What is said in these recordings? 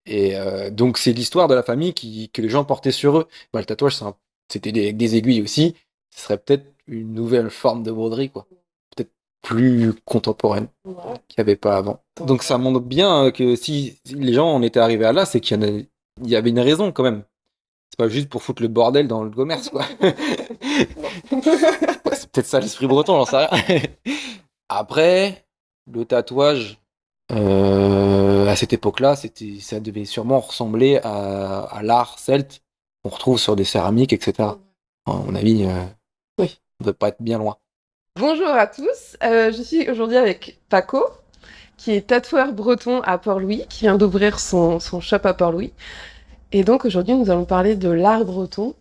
Et donc, c'est l'histoire de la famille que les gens portaient sur eux. Bah, le tatouage, c'était des aiguilles aussi. Ce serait peut-être une nouvelle forme de broderie, quoi. Peut-être plus contemporaine, qu'il n'y avait pas avant. Donc, ça montre bien que si les gens en étaient arrivés à là, c'est il y avait une raison quand même. C'est pas juste pour foutre le bordel dans le commerce, quoi. Ouais, c'est peut-être ça l'esprit breton, j'en sais rien. Après, le tatouage, à cette époque-là, ça devait sûrement ressembler à l'art celte qu'on retrouve sur des céramiques, etc. À mon avis, oui, on ne doit pas être bien loin. Bonjour à tous, je suis aujourd'hui avec Paco, qui est tatoueur breton à Port-Louis, qui vient d'ouvrir son shop à Port-Louis. Et donc aujourd'hui, nous allons parler de l'art breton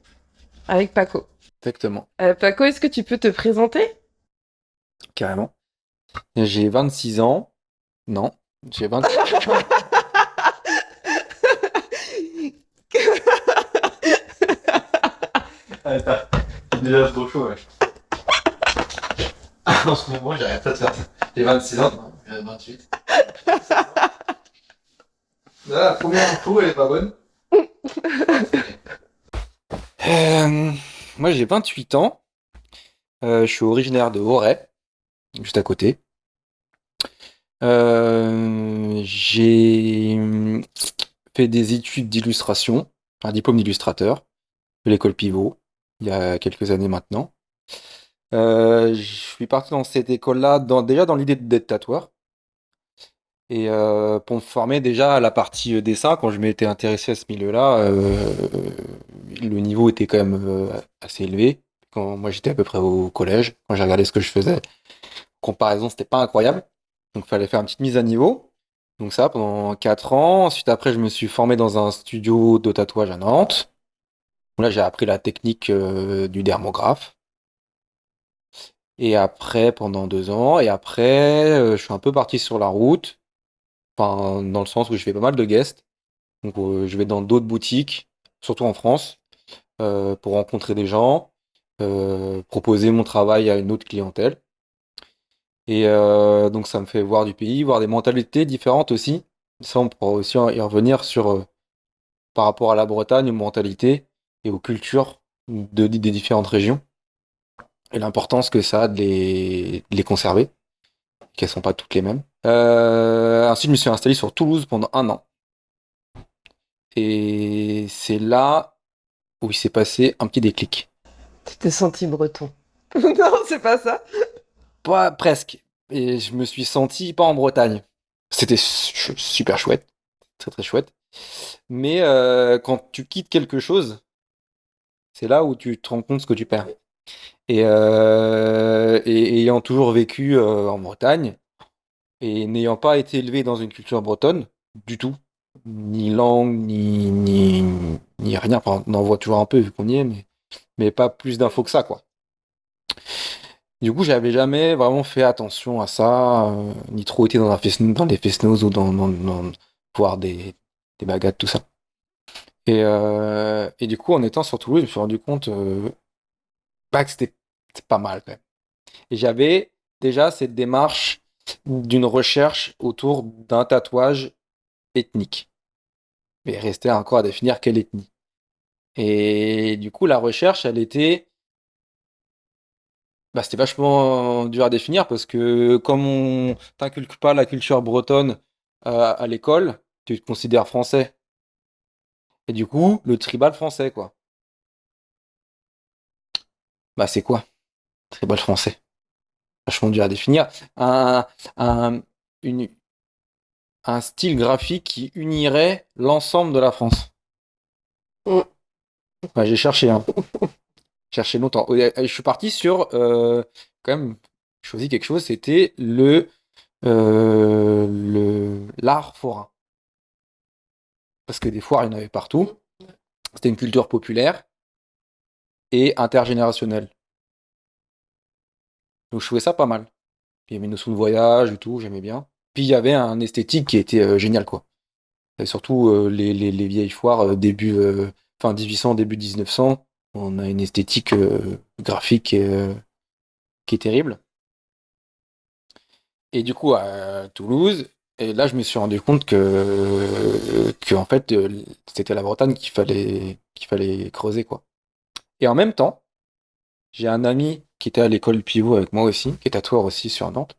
avec Paco. Exactement, Paco, est-ce que tu peux te présenter? carrément. J'ai 26 ans. Non, j'ai 20. Attends, déjà trop chaud, ouais. En ce moment, j'arrête pas de faire ça. J'ai 26 ans, non, j'ai 28. Là, la première info, elle est pas bonne. Euh, Moi, j'ai 28 ans. Je suis originaire de Auray, juste à côté. J'ai fait des études d'illustration, un diplôme d'illustrateur de l'école Pivot, il y a quelques années maintenant. Je suis parti dans cette école-là déjà dans l'idée d'être tatoueur. Et pour me former déjà à la partie dessin, quand je m'étais intéressé à ce milieu-là, le niveau était quand même assez élevé. Quand moi j'étais à peu près au collège, quand j'ai regardé ce que je faisais, comparaison, c'était pas incroyable. Donc il fallait faire une petite mise à niveau. Donc ça pendant 4 ans. Ensuite après je me suis formé dans un studio de tatouage à Nantes. Là j'ai appris la technique du dermographe. Et après pendant 2 ans. Et après je suis un peu parti sur la route. Enfin dans le sens où je fais pas mal de guests. Donc je vais dans d'autres boutiques, surtout en France, pour rencontrer des gens, proposer mon travail à une autre clientèle. Et donc ça me fait voir du pays, voir des mentalités différentes aussi. Ça, on pourra aussi y revenir sur par rapport à la Bretagne, aux mentalités et aux cultures des différentes régions et l'importance que ça a de les conserver, qu'elles sont pas toutes les mêmes. Ensuite, je me suis installé sur Toulouse pendant 1 an. Et c'est là où il s'est passé un petit déclic. Tu t'es senti breton. Non, c'est pas ça. Pas presque. Et je me suis senti pas en Bretagne. C'était super chouette, très très chouette. Mais quand tu quittes quelque chose, c'est là où tu te rends compte ce que tu perds. Et ayant toujours vécu en Bretagne, et n'ayant pas été élevé dans une culture bretonne, du tout, ni langue, ni rien, enfin, on en voit toujours un peu vu qu'on y est, mais pas plus d'infos que ça, quoi. Du coup, j'avais jamais vraiment fait attention à ça, ni trop été dans les fest-noz ou voir des baguettes, tout ça. Et du coup, en étant sur Toulouse, je me suis rendu compte que c'était pas mal quand même. Et j'avais déjà cette démarche d'une recherche autour d'un tatouage ethnique. Mais il restait encore à définir quelle ethnie. Et du coup, la recherche, c'était vachement dur à définir parce que comme on t'inculque pas la culture bretonne à l'école, tu te considères français. Et du coup, le tribal français, quoi. Bah, c'est quoi, tribal français? Vachement dur à définir. Un, un, une, un style graphique qui unirait l'ensemble de la France. Mm. Ouais, j'ai cherché, hein. Cherché longtemps. Je suis parti sur, quand même, choisi quelque chose, c'était l'art forain. Parce que des foires, il y en avait partout. C'était une culture populaire et intergénérationnelle. Donc je trouvais ça pas mal. Puis il y avait une notion de voyage et tout, j'aimais bien. Puis il y avait un esthétique qui était génial, quoi. Et surtout les vieilles foires, fin 1800, début 1900, on a une esthétique graphique qui est terrible. Et du coup, à Toulouse, et là, je me suis rendu compte que que en fait, c'était la Bretagne qu'il fallait creuser, quoi. Et en même temps, j'ai un ami qui était à l'école pivot avec moi aussi, qui est tatoueur aussi sur Nantes,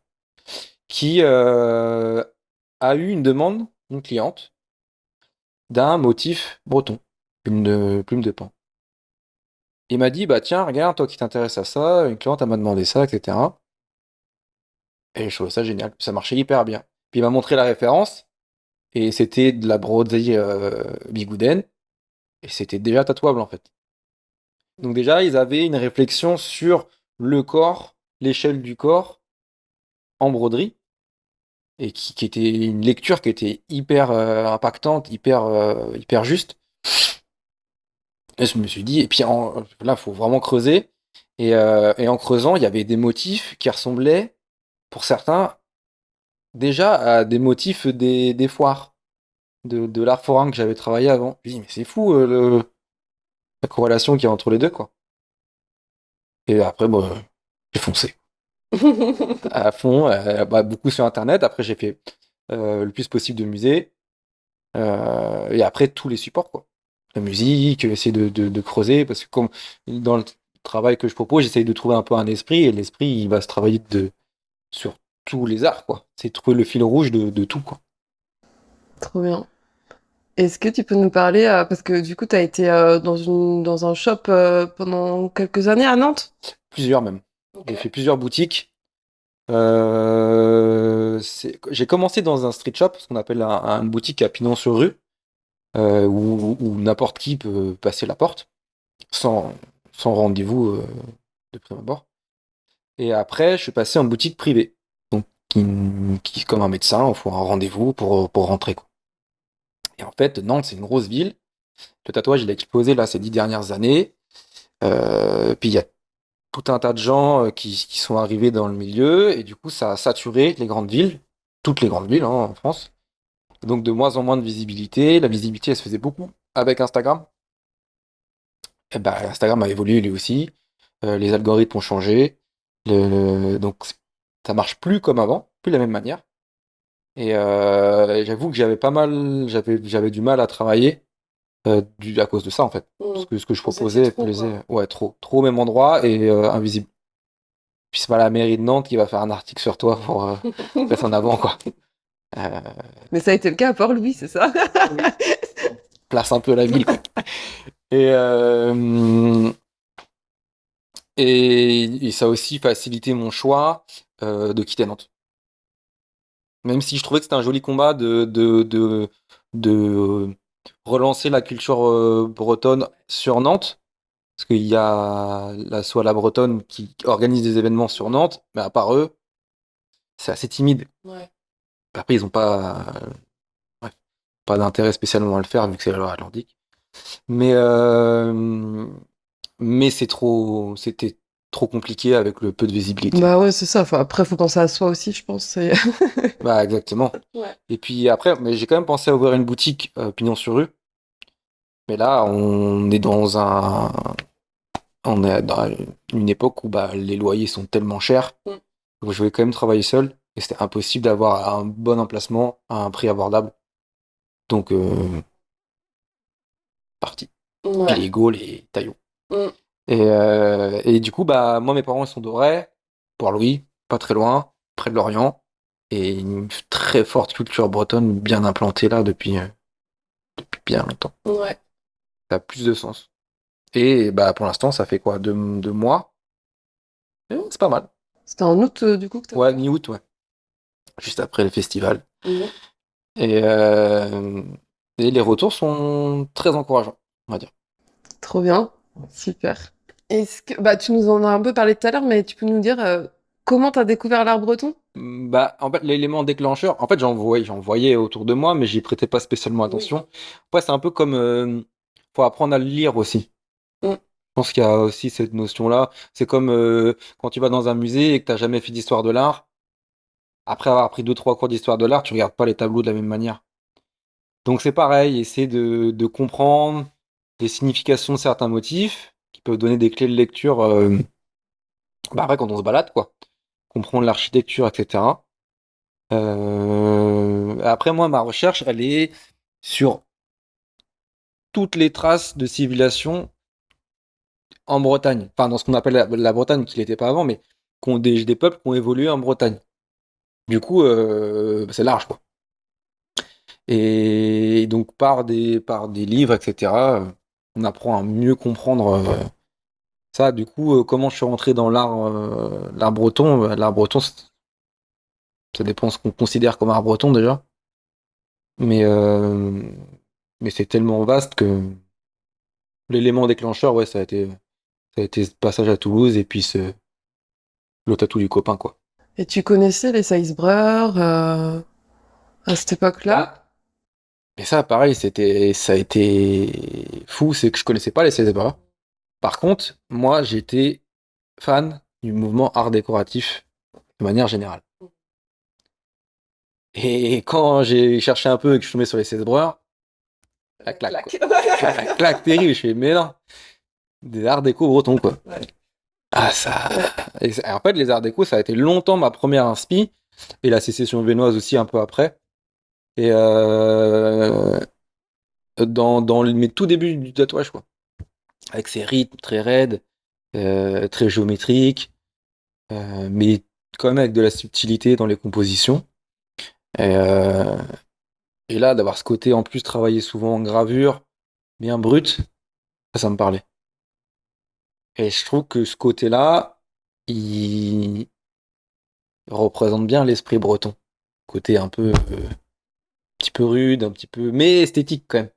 qui a eu une demande, une cliente, d'un motif breton, une plume de paon. Il m'a dit, bah tiens, regarde, toi qui t'intéresses à ça, une cliente elle m'a demandé ça, etc. Et je trouvais ça génial, ça marchait hyper bien. Puis il m'a montré la référence, et c'était de la broderie bigouden, et c'était déjà tatouable en fait. Donc déjà, ils avaient une réflexion sur le corps, l'échelle du corps, en broderie, et qui était une lecture qui était hyper impactante, hyper juste. Et je me suis dit, et puis là, il faut vraiment creuser. Et en creusant, il y avait des motifs qui ressemblaient, pour certains, déjà à des motifs des foires, de l'art forain que j'avais travaillé avant. Je me dis, mais c'est fou la corrélation qu'il y a entre les deux, quoi. Et après, bon, j'ai foncé à fond, bah, beaucoup sur Internet. Après, j'ai fait le plus possible de musées. Et après, tous les supports, quoi. La musique, essayer de creuser, parce que comme dans le travail que je propose, j'essaye de trouver un peu un esprit, et l'esprit, il va se travailler sur tous les arts, quoi. C'est trouver le fil rouge de tout, quoi. Trop bien. Est-ce que tu peux nous parler, parce que du coup, tu as été dans un shop pendant quelques années à Nantes? Plusieurs même. Ok. J'ai fait plusieurs boutiques. J'ai commencé dans un street shop, ce qu'on appelle une boutique à Pignon-sur-Rue, où n'importe qui peut passer la porte, sans, sans rendez-vous de prime abord. Et après, je suis passé en boutique privée. Donc, comme un médecin, il faut un rendez-vous pour rentrer, quoi. Et en fait, Nantes, c'est une grosse ville. Le tatouage, il a explosé là ces 10 dernières années. Puis il y a tout un tas de gens qui sont arrivés dans le milieu. Et du coup, ça a saturé les grandes villes. Toutes les grandes villes, hein, en France. Et donc, de moins en moins de visibilité. La visibilité, elle se faisait beaucoup avec Instagram. Et ben, Instagram a évolué lui aussi. Les algorithmes ont changé. Donc, ça marche plus comme avant, plus de la même manière. Et j'avoue que j'avais du mal à travailler à cause de ça en fait. Parce que ce que je Vous étiez proposais trop, plaisait, quoi. ouais, trop au même endroit et invisible. Puis c'est pas la mairie de Nantes qui va faire un article sur toi pour mettre en avant quoi. Euh, Mais ça a été le cas à Port-Louis, c'est ça? oui. Place un peu la ville quoi. Et, euh, et ça a aussi facilité mon choix de quitter Nantes. Même si je trouvais que c'était un joli combat de relancer la culture bretonne sur Nantes, parce qu'il y a soit la Bretonne qui organise des événements sur Nantes, mais à part eux, c'est assez timide. Ouais. Après, ils n'ont bref, pas d'intérêt spécialement à le faire vu que c'est la loi atlantique. Mais, mais c'était trop compliqué avec le peu de visibilité. Bah ouais, c'est ça. Enfin, après, faut penser à soi aussi, je pense. Bah, exactement. Ouais. Et puis après, mais j'ai quand même pensé à ouvrir une boutique pignon sur rue. Mais là, on est dans une époque où bah, les loyers sont tellement chers. Mm. Donc je voulais quand même travailler seul. Et c'était impossible d'avoir un bon emplacement à un prix abordable. Donc, parti. Puis Ouais. les Gaules et Taillot. Mm. Et du coup, bah, moi, mes parents, ils sont d'Auray, Port-Louis, pas très loin, près de Lorient. Et une très forte culture bretonne bien implantée là depuis bien longtemps. Ouais. Ça a plus de sens. Et bah, pour l'instant, ça fait quoi? 2 mois? C'est pas mal. C'était en août, du coup, que t'as Ouais, ouvert? mi-août, ouais. Juste après le festival. Mhm. Et, euh, et les retours sont très encourageants, on va dire. Trop bien. Super. Est-ce que, bah, tu nous en as un peu parlé tout à l'heure, mais tu peux nous dire comment t'as découvert l'art breton? Bah, en fait, l'élément déclencheur, en fait, j'en voyais autour de moi, mais j'y prêtais pas spécialement Oui. attention. Après, c'est un peu comme, faut apprendre à le lire aussi. Mm. Je pense qu'il y a aussi cette notion-là. C'est comme quand tu vas dans un musée et que t'as jamais fait d'histoire de l'art. Après avoir pris 2, 3 cours d'histoire de l'art, tu regardes pas les tableaux de la même manière. Donc c'est pareil, essayer de comprendre les significations de certains motifs qui peuvent donner des clés de lecture. Bah après, quand on se balade, quoi. Comprendre l'architecture, etc. Après, moi, ma recherche, elle est sur toutes les traces de civilisation en Bretagne. Enfin, dans ce qu'on appelle la Bretagne, qui l'était pas avant, mais des peuples qui ont évolué en Bretagne. Du coup, c'est large, quoi. Et donc, par des livres, etc., on apprend à mieux comprendre ça. Du coup, comment je suis rentré dans l'art breton? L'art breton, ça dépend ce qu'on considère comme art breton déjà. Mais, euh, mais c'est tellement vaste que l'élément déclencheur, ouais, ça a été ce passage à Toulouse et puis le tatou du copain, quoi. Et tu connaissais les Size Brothers à cette époque-là? Ah. Mais ça, pareil, ça a été fou, c'est que je connaissais pas les César. Par contre, moi, j'étais fan du mouvement art décoratif de manière générale. Et quand j'ai cherché un peu et que je suis tombé sur les César, la claque, quoi. La claque terrible, je fais, mais non, des arts déco bretons, quoi. Ouais. Ah, ça. En fait, les arts déco, ça a été longtemps ma première inspi, et la sécession viennoise aussi un peu après. Et dans mes tout débuts du tatouage, quoi. Avec ses rythmes très raides, très géométriques, mais quand même avec de la subtilité dans les compositions. Et, euh, et là, d'avoir ce côté en plus travaillé souvent en gravure, bien brut, ça me parlait. Et je trouve que ce côté-là, il représente bien l'esprit breton. Côté un peu, petit peu rude, un petit peu, mais esthétique quand même.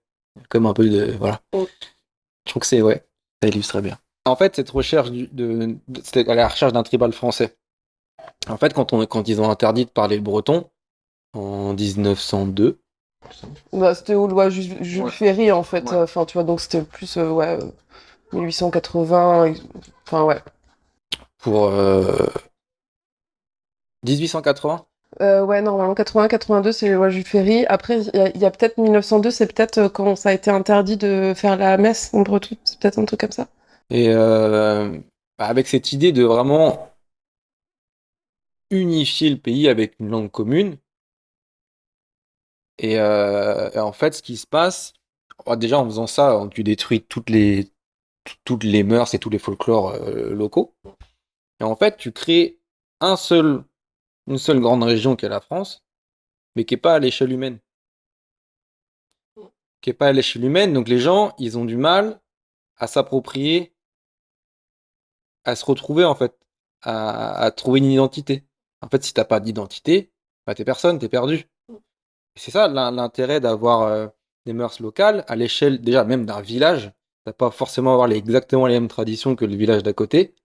Comme un peu de, voilà. Je trouve que ouais, ça illustrait bien. En fait, cette recherche c'était à la recherche d'un tribal français. En fait, quand ils ont interdit de parler le breton en 1902. Bah, c'était au loi Jules Ouais. Ferry, en fait. Ouais. Enfin, tu vois, donc c'était plus, 1880. Enfin, ouais. Pour 1880. Ouais, normalement, 80-82, c'est les lois Jules Ferry. Après, il y a peut-être 1902, c'est peut-être quand ça a été interdit de faire la messe en breton. C'est peut-être un truc comme ça. Et avec cette idée de vraiment unifier le pays avec une langue commune. Et en fait, ce qui se passe, déjà en faisant ça, tu détruis toutes les mœurs et tous les folklores locaux. Et en fait, tu crées une seule grande région qui est la France, mais qui n'est pas à l'échelle humaine. Qui est pas à l'échelle humaine, donc les gens, ils ont du mal à s'approprier, à se retrouver en fait, à trouver une identité. En fait, si t'as pas d'identité, bah t'es personne, t'es perdu. Et c'est ça l'intérêt d'avoir des mœurs locales à l'échelle déjà même d'un village. T'as pas forcément avoir exactement les mêmes traditions que le village d'à côté.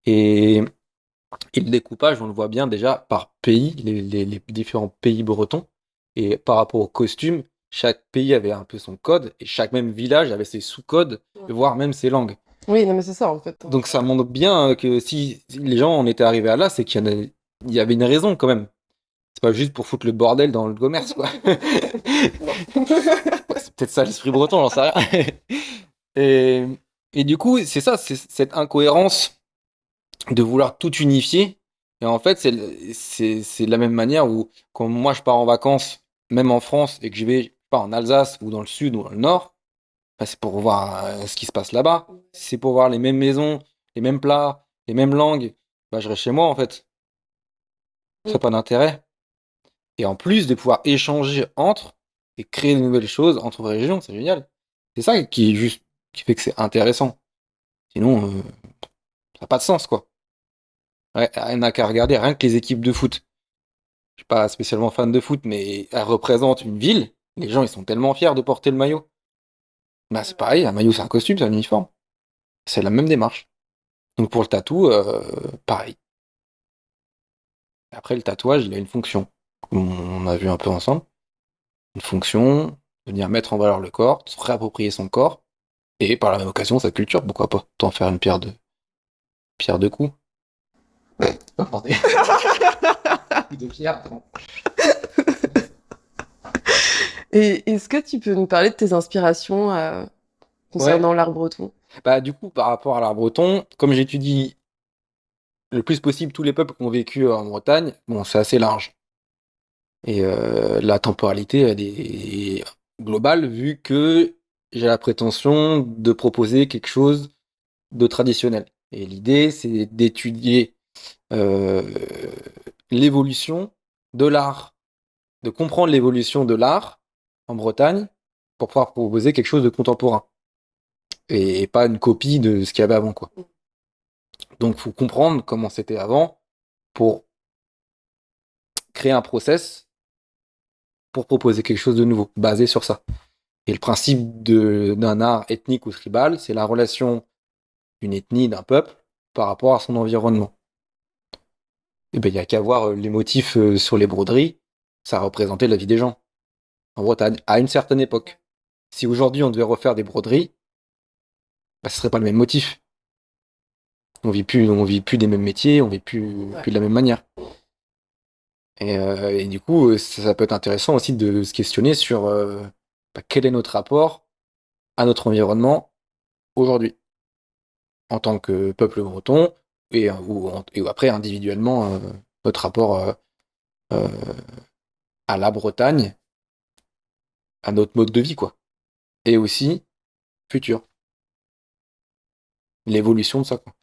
Et, et le découpage, on le voit bien déjà par pays, les différents pays bretons. Et par rapport aux costumes, chaque pays avait un peu son code et chaque même village avait ses sous-codes, voire même ses langues. Oui, non, mais c'est ça, en fait. Donc ça montre bien que si les gens en étaient arrivés à là, c'est qu'il y avait une raison quand même. C'est pas juste pour foutre le bordel dans le commerce, quoi. Ouais, c'est peut-être ça l'esprit breton, j'en sais rien. Et, et du coup, c'est ça, c'est cette incohérence de vouloir tout unifier. Et en fait, c'est de la même manière où quand moi je pars en vacances, même en France, et que je vais, je sais pas, en Alsace ou dans le sud ou dans le nord, bah, c'est pour voir ce qui se passe là-bas. Si c'est pour voir les mêmes maisons, les mêmes plats, les mêmes langues, bah, je reste chez moi en fait. Ça n'a pas d'intérêt. Et en plus de pouvoir échanger entre et créer de nouvelles choses entre régions, c'est génial. C'est ça qui fait que c'est intéressant. Sinon, ça n'a pas de sens quoi. Ouais, rien n'a qu'à regarder, rien que les équipes de foot. Je suis pas spécialement fan de foot, mais elles représentent une ville. Les gens, ils sont tellement fiers de porter le maillot. Bah, c'est pareil, un maillot, c'est un costume, c'est un uniforme. C'est la même démarche. Donc pour le tatou, pareil. Après, le tatouage, il a une fonction. Comme on a vu un peu ensemble. Une fonction, venir mettre en valeur le corps, se réapproprier son corps, et par la même occasion, sa culture, pourquoi pas. T'en faire une pierre de coups. Attendez. Coup de pierre. Et est-ce que tu peux nous parler de tes inspirations Ouais. concernant l'art breton? Bah, du coup, par rapport à l'art breton, comme j'étudie le plus possible tous les peuples qui ont vécu en Bretagne, bon, c'est assez large. Et la temporalité, elle est globale, vu que j'ai la prétention de proposer quelque chose de traditionnel. Et l'idée, c'est d'étudier euh, l'évolution de l'art, de comprendre l'évolution de l'art en Bretagne pour pouvoir proposer quelque chose de contemporain et pas une copie de ce qu'il y avait avant, quoi. Donc, faut comprendre comment c'était avant pour créer un process pour proposer quelque chose de nouveau, basé sur ça. Et le principe d'un art ethnique ou tribal, c'est la relation d'une ethnie, d'un peuple, par rapport à son environnement. Et ben, il n'y a qu'à voir les motifs sur les broderies, ça représentait la vie des gens en Bretagne, à une certaine époque. Si aujourd'hui on devait refaire des broderies, bah, ce serait pas le même motif. On vit plus des mêmes métiers, on vit plus de la même manière. Et du coup, ça peut être intéressant aussi de se questionner sur bah, quel est notre rapport à notre environnement aujourd'hui, en tant que peuple breton, et après individuellement, notre rapport euh, à la Bretagne, à notre mode de vie, quoi. Et aussi, futur, l'évolution de ça, quoi.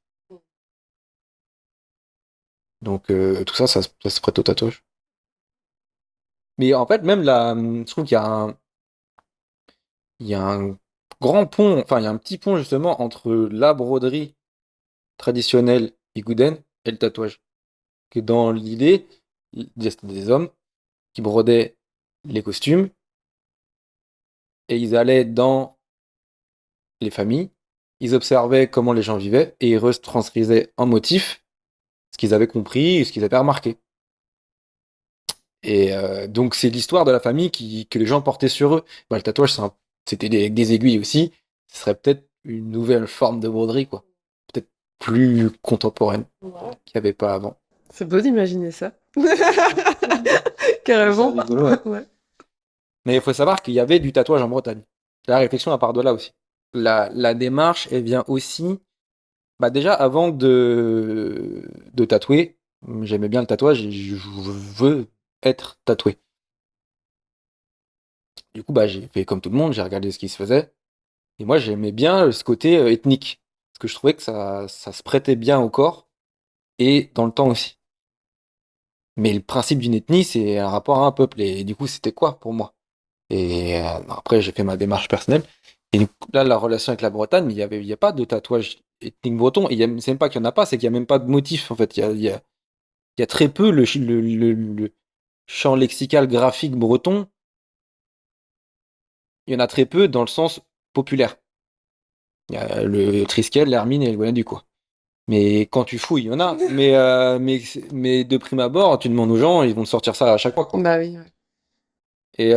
Donc, tout ça, ça se prête au tatouage. Mais en fait, même là, je trouve il y a un grand pont, enfin, il y a un petit pont justement entre la broderie traditionnelle igoudaine et le tatouage. Que dans l'idée, c'était des hommes qui brodaient les costumes et ils allaient dans les familles, ils observaient comment les gens vivaient et ils retranscrisaient en motif ce qu'ils avaient compris et ce qu'ils avaient remarqué. Et donc c'est l'histoire de la famille que les gens portaient sur eux. Bah, le tatouage, c'était des aiguilles aussi. Ce serait peut-être une nouvelle forme de broderie, quoi. Peut-être plus contemporaine, Ouais. qu'il n'y avait pas avant. C'est beau d'imaginer ça. Carrément. C'est rigolo, ouais. Ouais. Mais il faut savoir qu'il y avait du tatouage en Bretagne. La réflexion, elle part de là aussi. La démarche, elle vient aussi. Bah déjà, avant de tatouer, j'aimais bien le tatouage et je veux être tatoué. Du coup, bah, j'ai fait comme tout le monde, j'ai regardé ce qui se faisait. Et moi, j'aimais bien ce côté ethnique. Parce que je trouvais que ça se prêtait bien au corps et dans le temps aussi. Mais le principe d'une ethnie, c'est un rapport à un peuple. Et du coup, c'était quoi pour moi? Et après, j'ai fait ma démarche personnelle. Et du coup, là, la relation avec la Bretagne, il y a pas de tatouage ethnique breton. Et c'est même pas qu'il y en a pas, c'est qu'il y a même pas de motif. En fait, il y a très peu le champ lexical graphique breton. Il y en a très peu dans le sens populaire. Il y a le Triskel, l'Hermine et le Guanadu, quoi. Mais quand tu fouilles, il y en a. Mais de prime abord, tu demandes aux gens, ils vont te sortir ça à chaque fois, quoi. Bah oui, ouais. Et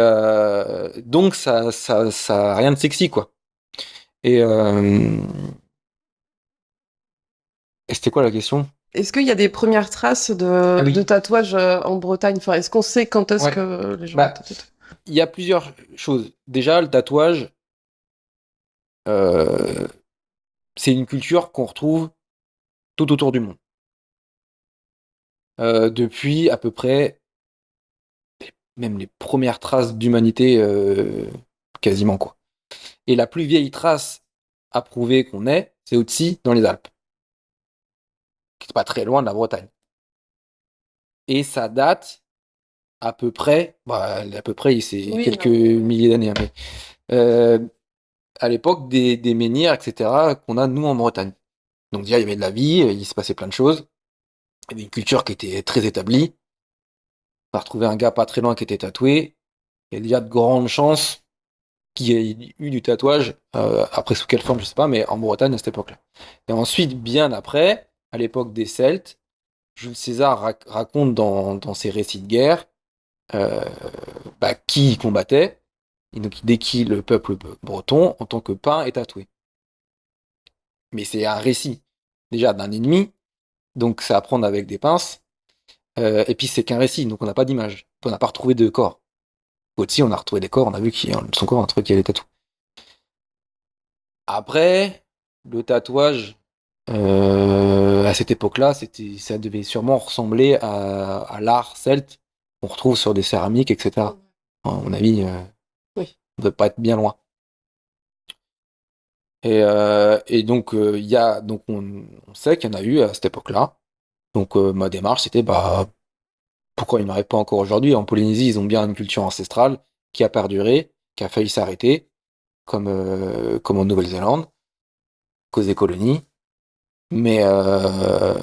donc, ça a rien de sexy, quoi. Et, euh, et c'était quoi la question? Est-ce qu'il y a des premières traces Ah de oui, tatouage en Bretagne? Enfin, est-ce qu'on sait quand est-ce ouais. que les gens ont Bah, tatoué? il y a plusieurs choses. Déjà, le tatouage, euh, c'est une culture qu'on retrouve tout autour du monde. Depuis à peu près, même les premières traces d'humanité, quasiment, quoi. Et la plus vieille trace à prouver qu'on est, c'est aussi dans les Alpes, qui est pas très loin de la Bretagne. Et ça date à peu près, c'est Oui, quelques non, mais ouais. milliers d'années, hein, mais euh, à l'époque des menhirs, etc., qu'on a nous en Bretagne. Donc déjà, il y avait de la vie, il se passait plein de choses, il y avait une culture qui était très établie. On a retrouvé un gars pas très loin qui était tatoué, il y a de grandes chances qu'il y ait eu du tatouage, après sous quelle forme, je sais pas, mais en Bretagne à cette époque-là. Et ensuite, bien après, à l'époque des Celtes, Jules César raconte dans ses récits de guerre euh, bah, qui il combattait, et donc il décrit le peuple breton en tant que peint et tatoué. Mais c'est un récit, déjà d'un ennemi, donc c'est à prendre avec des pinces, et puis c'est qu'un récit, donc on n'a pas d'image, on n'a pas retrouvé de corps. Aussi, on a retrouvé des corps, on a vu qu'il son corps, un truc qui avait des tatous. Après, le tatouage, à cette époque-là, ça devait sûrement ressembler à l'art celte qu'on retrouve sur des céramiques, etc. À mon avis, Oui. on ne doit pas être bien loin. Et donc, on sait qu'il y en a eu à cette époque-là. Donc, ma démarche, c'était, bah, pourquoi il n'y en aurait pas encore aujourd'hui? En Polynésie, ils ont bien une culture ancestrale qui a perduré, qui a failli s'arrêter, comme en Nouvelle-Zélande, cause des colonies. Mais, euh,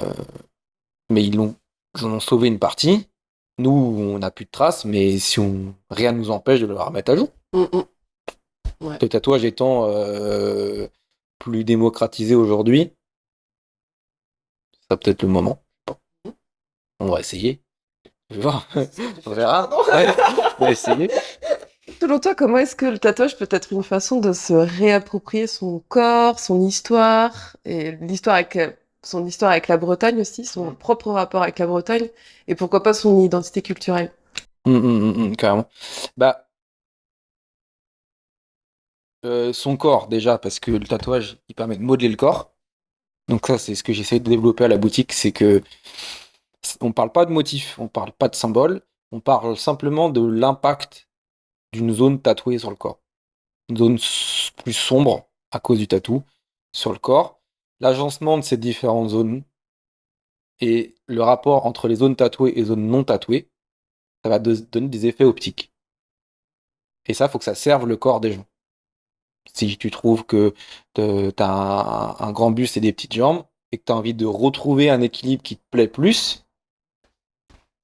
mais ils en ont sauvé une partie. Nous, on n'a plus de traces, mais rien ne nous empêche de le remettre à jour. Mm, mm. Ouais. Le tatouage étant plus démocratisé aujourd'hui, ça peut-être le moment. On va essayer. Je vais voir. On verra. Pardon. Ouais, on va essayer. Selon toi, comment est-ce que le tatouage peut être une façon de se réapproprier son corps, son histoire, et son histoire avec la Bretagne aussi, son propre rapport avec la Bretagne, et pourquoi pas son identité culturelle? Carrément. Bah, son corps, déjà, parce que le tatouage, il permet de modeler le corps. Donc ça, c'est ce que j'essaie de développer à la boutique, c'est que on parle pas de motif, on parle pas de symbole, on parle simplement de l'impact d'une zone tatouée sur le corps. Une zone plus sombre à cause du tatou sur le corps. L'agencement de ces différentes zones et le rapport entre les zones tatouées et zones non tatouées, ça va donner des effets optiques. Et ça, faut que ça serve le corps des gens. Si tu trouves que t'as un grand buste et des petites jambes et que tu as envie de retrouver un équilibre qui te plaît plus,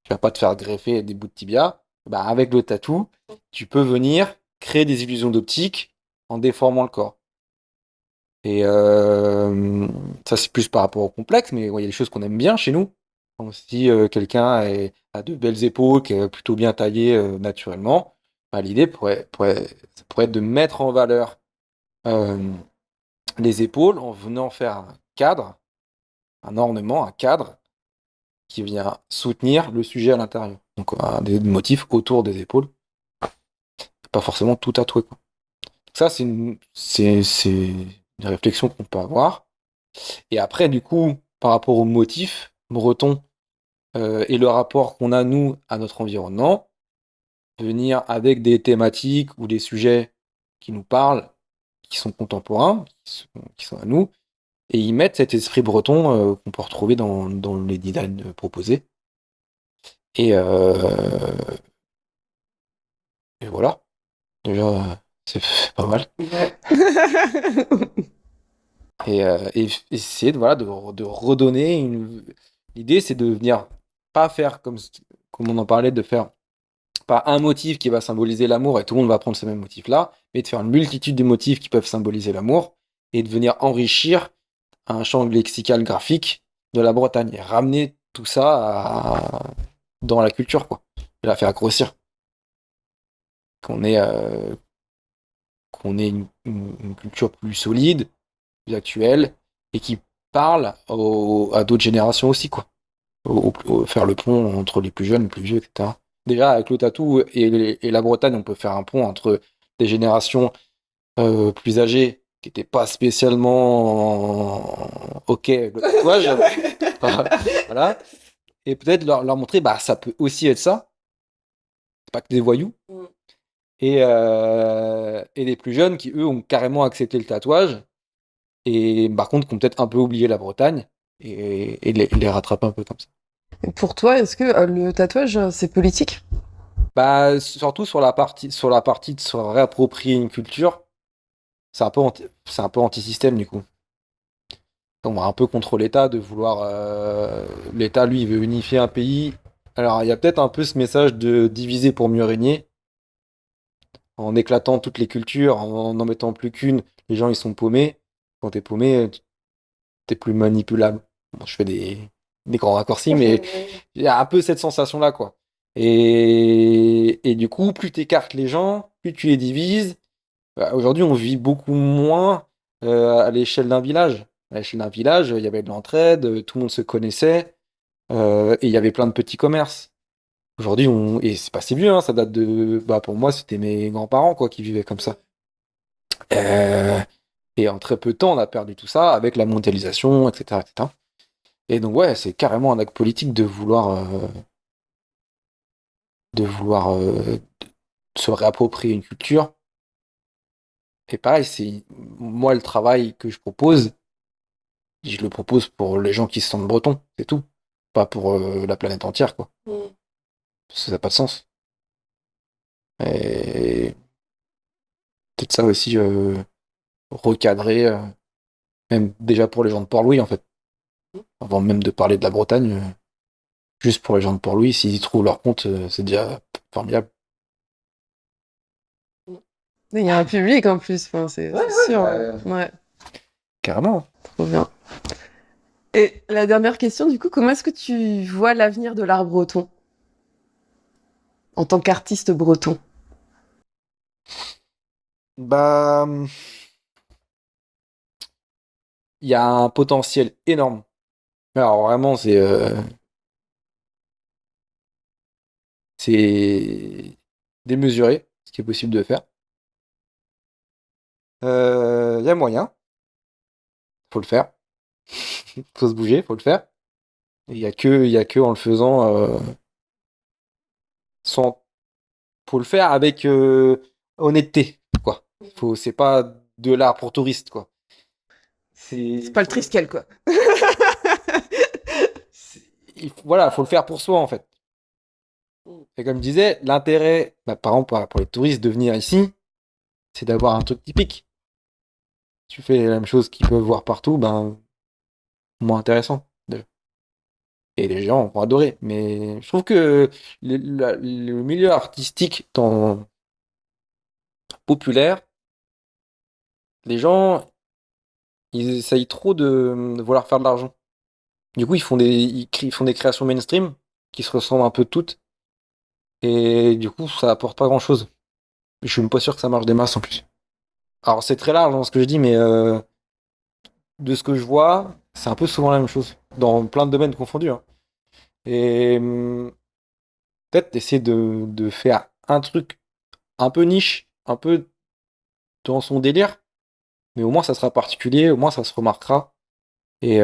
tu vas pas te faire greffer des bouts de tibia, bah avec le tatou, tu peux venir créer des illusions d'optique en déformant le corps. Et ça, c'est plus par rapport au complexe, mais ouais, il y a des choses qu'on aime bien chez nous. Donc, si a de belles épaules, qui est plutôt bien taillé naturellement, bah, l'idée ça pourrait être de mettre en valeur euh, les épaules en venant faire un cadre, un ornement, un cadre qui vient soutenir le sujet à l'intérieur. Donc des motifs autour des épaules, pas forcément tout tatoué, quoi. Ça, c'est une réflexion qu'on peut avoir. Et après, du coup, par rapport aux motifs bretons et le rapport qu'on a, nous, à notre environnement, venir avec des thématiques ou des sujets qui nous parlent, qui sont contemporains, qui sont à nous, et y mettre cet esprit breton qu'on peut retrouver dans les designs proposés. Et, et voilà, déjà, c'est pas mal. Ouais. Et essayer de redonner une. L'idée, c'est de venir pas faire comme on en parlait, de faire pas un motif qui va symboliser l'amour et tout le monde va prendre ce même motif-là, mais de faire une multitude de motifs qui peuvent symboliser l'amour et de venir enrichir un champ lexical graphique de la Bretagne et ramener tout ça dans la culture, quoi. Et la faire grossir. Qu'on ait, qu'on ait une culture plus solide, plus actuelle et qui parle à d'autres générations aussi, quoi. Faire le pont entre les plus jeunes, les plus vieux, etc. Déjà, avec le tatou et la Bretagne, on peut faire un pont entre des générations plus âgées qui n'étaient pas spécialement OK avec le tatouage. Voilà. Et peut-être leur montrer, bah, ça peut aussi être ça. C'est pas que des voyous. Et les plus jeunes qui, eux, ont carrément accepté le tatouage et par contre, qui ont peut-être un peu oublié la Bretagne et les rattraper un peu comme ça. Et pour toi, est-ce que le tatouage, c'est politique? Bah, surtout sur la partie de se réapproprier une culture, c'est un peu anti-système du coup. On va un peu contre l'État de vouloir. L'État, lui, il veut unifier un pays. Alors, il y a peut-être un peu ce message de diviser pour mieux régner, en éclatant toutes les cultures, en n'en mettant plus qu'une. Les gens, ils sont paumés. Quand t'es paumé, t'es plus manipulable. Bon, je fais des grands raccourcis, mais il y a un peu cette sensation-là, quoi. Et du coup, plus t'écartes les gens, plus tu les divises. Bah, aujourd'hui, on vit beaucoup moins à l'échelle d'un village. À l'échelle d'un village, il y avait de l'entraide, tout le monde se connaissait, et il y avait plein de petits commerces. Aujourd'hui, et c'est pas si vieux, hein, ça date de. Bah, pour moi, c'était mes grands-parents, quoi, qui vivaient comme ça. Euh, et en très peu de temps, on a perdu tout ça avec la mondialisation, etc., etc. Et donc, ouais, c'est carrément un acte politique de vouloir se réapproprier une culture Et pareil, c'est moi le travail que je le propose pour les gens qui se sentent bretons, c'est tout. Pas pour la planète entière, quoi. Mm. Parce que ça n'a pas de sens. Et peut-être ça aussi, recadrer, même déjà pour les gens de Port-Louis, en fait. Avant même de parler de la Bretagne, juste pour les gens de Port-Louis, s'ils y trouvent leur compte, c'est déjà formidable. Il y a un public en plus, enfin, c'est sûr. Ouais, Carrément. trop bien. Et la dernière question, du coup, comment est-ce que tu vois l'avenir de l'art breton en tant qu'artiste breton? Bah, il y a un potentiel énorme. Alors vraiment, c'est démesuré ce qui est possible de faire. Il y a moyen, faut le faire. Faut se bouger, faut le faire. Il y a que en le faisant, sans, faut le faire avec honnêteté, quoi. C'est pas de l'art pour touristes, quoi. C'est C'est, pas le Triskel, quoi. voilà, faut le faire pour soi, en fait. Et comme je disais, l'intérêt, bah, par exemple, pour les touristes de venir ici, c'est d'avoir un truc typique. Tu fais la même chose qu'ils peuvent voir partout, ben, moins intéressant. Déjà. Et les gens vont adorer. Mais je trouve que le milieu artistique populaire, les gens, ils essayent trop de vouloir faire de l'argent. Du coup, ils font des créations mainstream qui se ressemblent un peu toutes. Et du coup, ça apporte pas grand-chose. Je suis même pas sûr que ça marche des masses en plus. Alors, c'est très large dans ce que je dis, mais de ce que je vois, c'est un peu souvent la même chose. Dans plein de domaines confondus, hein. Et peut-être essayer de faire un truc un peu niche, un peu dans son délire, mais au moins ça sera particulier, au moins ça se remarquera et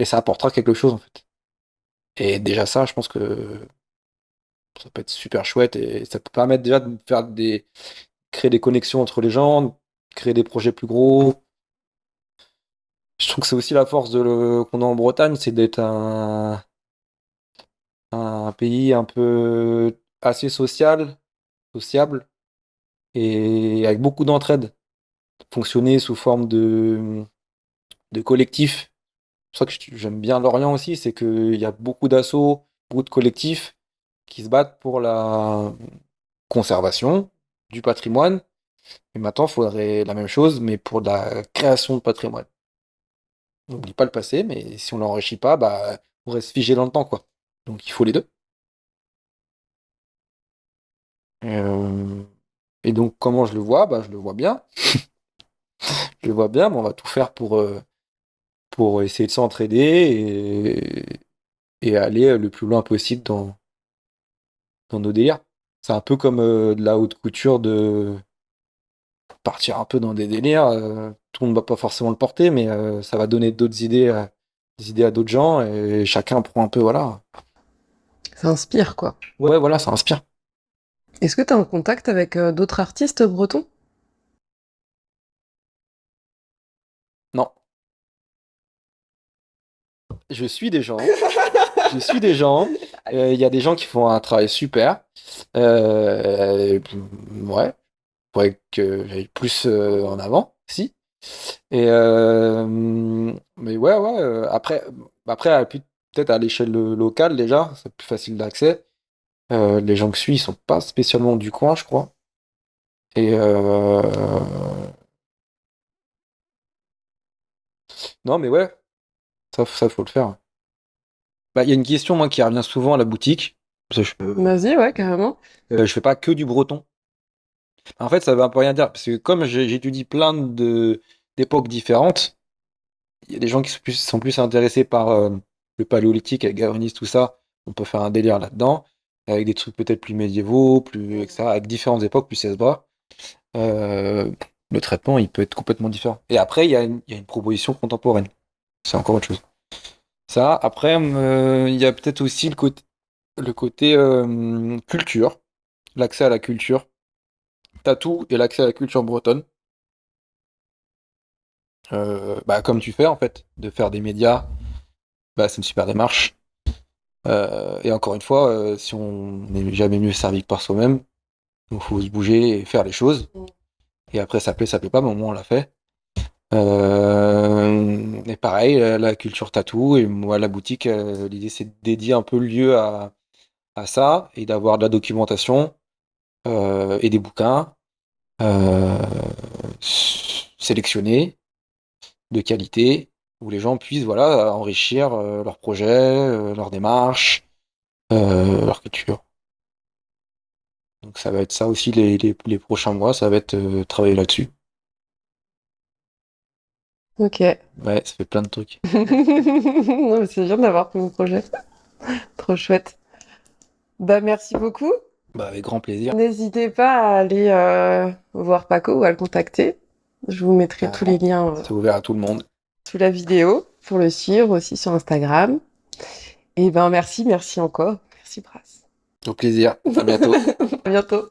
ça apportera quelque chose en fait. Et déjà ça, je pense que ça peut être super chouette et ça peut permettre déjà de créer des connexions entre les gens, créer des projets plus gros. Je trouve que c'est aussi la force qu'on a en Bretagne, c'est d'être un pays un peu assez sociable et avec beaucoup d'entraide. Fonctionner sous forme de collectif. C'est pour ça que j'aime bien Lorient aussi, c'est qu'il y a beaucoup d'assauts, beaucoup de collectifs qui se battent pour la conservation du patrimoine. Et maintenant, il faudrait la même chose, mais pour la création de patrimoine. On n'oublie pas le passé, mais si on l'enrichit pas, bah, on reste figé dans le temps, quoi. Donc il faut les deux. Euh, Et donc, comment je le vois? Bah, je le vois bien. Je le vois bien, mais on va tout faire pour essayer de s'entraider et aller le plus loin possible dans nos délires. C'est un peu comme de la haute couture de partir un peu dans des délires. Tout le monde va pas forcément le porter, mais ça va donner d'autres idées, des idées à d'autres gens et chacun prend un peu, voilà. Ça inspire, quoi. Ouais, voilà, ça inspire. Est-ce que tu es en contact avec d'autres artistes bretons? Non, je suis des gens, je suis des gens. Il y a des gens qui font un travail super. Ouais, faudrait que j'aille plus en avant, si. Mais ouais, ouais. Après, peut-être à l'échelle locale déjà, c'est plus facile d'accès. Les gens que je suis, ils sont pas spécialement du coin, je crois. Et non, mais ouais, ça faut le faire. Bah, il y a une question moi qui revient souvent à la boutique. Parce que Vas-y, ouais, carrément. je fais pas que du breton. En fait, ça veut un peu rien dire parce que comme j'étudie plein de d'époques différentes, il y a des gens qui sont plus intéressés par le paléolithique, avec Gavrinis, tout ça. On peut faire un délire là-dedans, avec des trucs peut-être plus médiévaux, plus, etc., avec différentes époques, plus 16 bras. Euh, le traitement, il peut être complètement différent. Et après, il y a une proposition contemporaine. C'est encore autre chose. Ça, après, il y a peut-être aussi le côté culture, l'accès à la culture. T'as tout et l'accès à la culture bretonne. Bah, comme tu fais en fait, de faire des médias, bah, c'est une super démarche. Et encore une fois, si on n'est jamais mieux servi que par soi-même, il faut se bouger et faire les choses. Mm. Et après, ça plaît pas, mais au moins on l'a fait. Et pareil, la culture tatou, et moi, la boutique, l'idée c'est de dédier un peu le lieu à ça et d'avoir de la documentation et des bouquins euh, sélectionnés de qualité où les gens puissent voilà, enrichir leur projet, leur démarche, leur culture. Donc ça va être ça aussi les prochains mois, ça va être travailler là-dessus. Ok. Ouais, ça fait plein de trucs. Non, mais c'est bien d'avoir ton projet. Trop chouette. Bah, merci beaucoup. Bah, avec grand plaisir, N'hésitez pas à aller voir Paco ou à le contacter. Je vous mettrai tous les carrément. liens C'est ouvert à tout le monde. sous la vidéo pour le suivre aussi sur Instagram. Et ben merci encore. Merci Brass. Au plaisir. À bientôt. À bientôt.